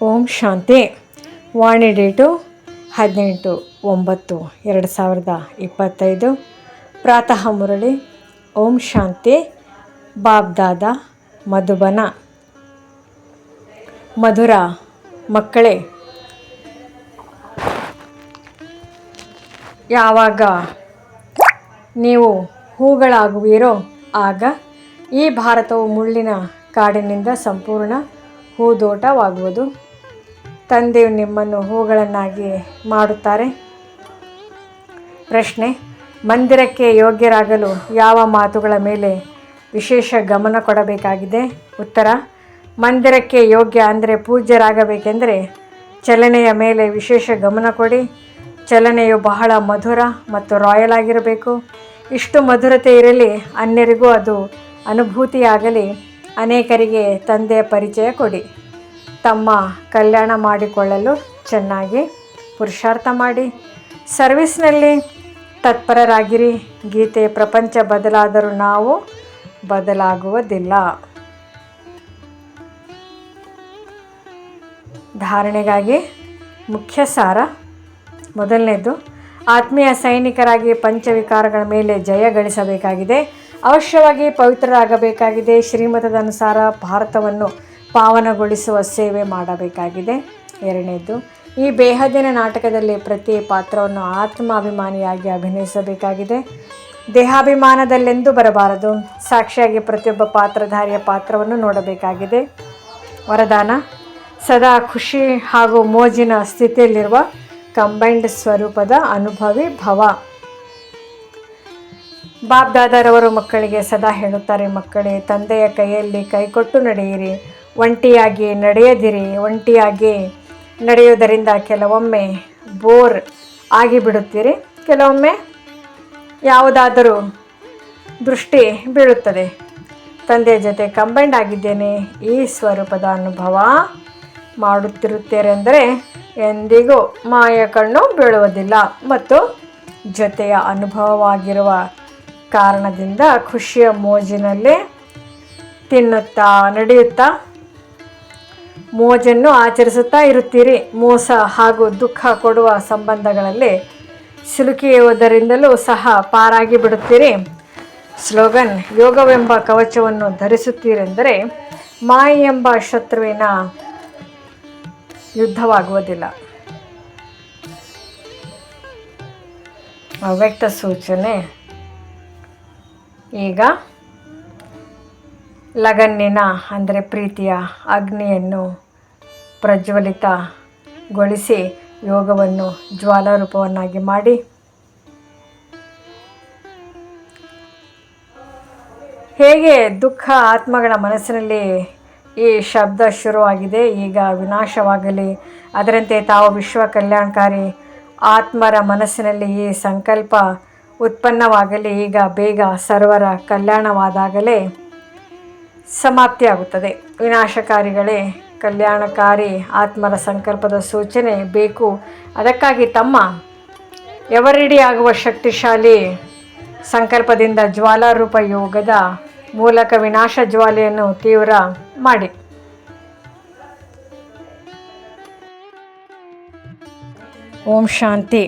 ಓಂ ಶಾಂತಿ. ವಾಣಿ date 18/9/2025. ಪ್ರಾತಃ ಮುರಳಿ. ಓಂ ಶಾಂತಿ. ಬಾಬ್ದಾದ ಮಧುಬನ. ಮಧುರ ಮಕ್ಕಳೇ, ಯಾವಾಗ ನೀವು ಹೂಗಳಾಗುವಿರೋ ಆಗ ಈ ಭಾರತವು ಮುಳ್ಳಿನ ಕಾಡಿನಿಂದ ಸಂಪೂರ್ಣ ಹೂದೋಟವಾಗುವುದು. ತಂದೆಯು ನಿಮ್ಮನ್ನು ಹೂಗಳನ್ನಾಗಿ ಮಾಡುತ್ತಾರೆ. ಪ್ರಶ್ನೆ: ಮಂದಿರಕ್ಕೆ ಯೋಗ್ಯರಾಗಲು ಯಾವ ಮಾತುಗಳ ಮೇಲೆ ವಿಶೇಷ ಗಮನ ಕೊಡಬೇಕಾಗಿದೆ? ಉತ್ತರ: ಮಂದಿರಕ್ಕೆ ಯೋಗ್ಯ ಅಂದರೆ ಪೂಜ್ಯರಾಗಬೇಕೆಂದರೆ ಚಲನೆಯ ಮೇಲೆ ವಿಶೇಷ ಗಮನ ಕೊಡಿ. ಚಲನೆಯು ಬಹಳ ಮಧುರ ಮತ್ತು ರಾಯಲ್ ಆಗಿರಬೇಕು. ಇಷ್ಟು ಮಧುರತೆ ಇರಲಿ, ಅನ್ಯರಿಗೂ ಅದು ಅನುಭೂತಿಯಾಗಲಿ. ಅನೇಕರಿಗೆ ತಂದೆಯ ಪರಿಚಯ ಕೊಡಿ. ತಮ್ಮ ಕಲ್ಯಾಣ ಮಾಡಿಕೊಳ್ಳಲು ಚೆನ್ನಾಗಿ ಪುರುಷಾರ್ಥ ಮಾಡಿ ಸರ್ವಿಸ್ನಲ್ಲಿ ತತ್ಪರರಾಗಿರಿ. ಗೀತೆ: ಪ್ರಪಂಚ ಬದಲಾದರೂ ನಾವು ಬದಲಾಗುವುದಿಲ್ಲ. ಧಾರಣೆಗಾಗಿ ಮುಖ್ಯ ಸಾರ: ಮೊದಲನೇದು, ಆತ್ಮೀಯ ಸೈನಿಕರಾಗಿ ಪಂಚವಿಕಾರಗಳ ಮೇಲೆ ಜಯ ಗಳಿಸಬೇಕಾಗಿದೆ. ಅವಶ್ಯವಾಗಿ ಪವಿತ್ರರಾಗಬೇಕಾಗಿದೆ. ಶ್ರೀಮತದ ಅನುಸಾರ ಭಾರತವನ್ನು ಪಾವನಗೊಳಿಸುವ ಸೇವೆ ಮಾಡಬೇಕಾಗಿದೆ. ಎರಡನೇದು, ಈ ಬೇಹದ್ದಿನ ನಾಟಕದಲ್ಲಿ ಪ್ರತಿ ಪಾತ್ರವನ್ನು ಆತ್ಮಾಭಿಮಾನಿಯಾಗಿ ಅಭಿನಯಿಸಬೇಕಾಗಿದೆ. ದೇಹಾಭಿಮಾನದಲ್ಲೆಂದೂ ಬರಬಾರದು. ಸಾಕ್ಷಿಯಾಗಿ ಪ್ರತಿಯೊಬ್ಬ ಪಾತ್ರಧಾರಿಯ ಪಾತ್ರವನ್ನು ನೋಡಬೇಕಾಗಿದೆ. ವರದಾನ: ಸದಾ ಖುಷಿ ಹಾಗೂ ಮೋಜಿನ ಸ್ಥಿತಿಯಲ್ಲಿರುವ ಕಂಬೈನ್ಡ್ ಸ್ವರೂಪದ ಅನುಭವಿ ಭವ. ಬಾಬ್ದಾದರವರು ಮಕ್ಕಳಿಗೆ ಸದಾ ಹೇಳುತ್ತಾರೆ, ಮಕ್ಕಳೇ, ತಂದೆಯ ಕೈಯಲ್ಲಿ ಕೈಕೊಟ್ಟು ನಡೆಯಿರಿ. ಒಂಟಿಯಾಗಿ ನಡೆಯದಿರಿ. ಒಂಟಿಯಾಗಿ ನಡೆಯುವುದರಿಂದ ಕೆಲವೊಮ್ಮೆ ಬೋರ್ ಆಗಿಬಿಡುತ್ತೀರಿ. ಕೆಲವೊಮ್ಮೆ ಯಾವುದಾದರೂ ದೃಷ್ಟಿ ಬೀಳುತ್ತದೆ. ತಂದೆಯ ಜೊತೆ ಕಂಬೈಂಡ್ ಆಗಿದ್ದೇನೆ. ಈ ಸ್ವರೂಪದ ಅನುಭವ ಮಾಡುತ್ತಿರುತ್ತೀರೆಂದರೆ ಎಂದಿಗೂ ಮಾಯ ಕಣ್ಣು ಬೀಳುವುದಿಲ್ಲ ಮತ್ತು ಜೊತೆಯ ಅನುಭವವಾಗಿರುವ ಕಾರಣದಿಂದ ಖುಷಿಯ ಮೋಜಿನಲ್ಲಿ ತಿನ್ನುತ್ತಾ ನಡೆಯುತ್ತಾ ಮೋಜನ್ನು ಆಚರಿಸುತ್ತಾ ಇರುತ್ತೀರಿ. ಮೋಸ ಹಾಗೂ ದುಃಖ ಕೊಡುವ ಸಂಬಂಧಗಳಲ್ಲಿ ಸಿಲುಕಿಯುವುದರಿಂದಲೂ ಸಹ ಪಾರಾಗಿ ಬಿಡುತ್ತೀರಿ. ಸ್ಲೋಗನ್: ಯೋಗವೆಂಬ ಕವಚವನ್ನು ಧರಿಸುತ್ತೀರೆಂದರೆ ಮಾಯೆ ಎಂಬ ಶತ್ರುವಿನ ಯುದ್ಧವಾಗುವುದಿಲ್ಲ. ಅವ್ಯಕ್ತ ಸೂಚನೆ: ಈಗ ಲಗನ್ನಿನ ಅಂದರೆ ಪ್ರೀತಿಯ ಅಗ್ನಿಯನ್ನು ಪ್ರಜ್ವಲಿತಗೊಳಿಸಿ ಯೋಗವನ್ನು ಜ್ವಾಲಾರೂಪವನ್ನಾಗಿ ಮಾಡಿ. ಹೇಗೆ ದುಃಖ ಆತ್ಮಗಳ ಮನಸ್ಸಿನಲ್ಲಿ ಈ ಶಬ್ದ ಶುರುವಾಗಿದೆ, ಈಗ ವಿನಾಶವಾಗಲಿ. ಅದರಂತೆ ತಾವು ವಿಶ್ವ ಕಲ್ಯಾಣಕಾರಿ ಆತ್ಮರ ಮನಸ್ಸಿನಲ್ಲಿ ಈ ಸಂಕಲ್ಪ ಉತ್ಪನ್ನವಾಗಲಿ. ಈಗ ಬೇಗ ಸರ್ವರ ಕಲ್ಯಾಣವಾದಾಗಲೇ ಸಮಾಪ್ತಿಯಾಗುತ್ತದೆ. ವಿನಾಶಕಾರಿಗಳೇ, ಕಲ್ಯಾಣಕಾರಿ ಆತ್ಮರ ಸಂಕಲ್ಪದ ಸೂಚನೆ ಬೇಕು. ಅದಕ್ಕಾಗಿ ತಮ್ಮ ಎವರಿಡಿ ಆಗುವ ಶಕ್ತಿಶಾಲಿ ಸಂಕಲ್ಪದಿಂದ ಜ್ವಾಲಾರೂಪ ಯೋಗದ ಮೂಲಕ ವಿನಾಶ ಜ್ವಾಲೆಯನ್ನು ತೀವ್ರ ಮಾಡಿ. ಓಂ ಶಾಂತಿ.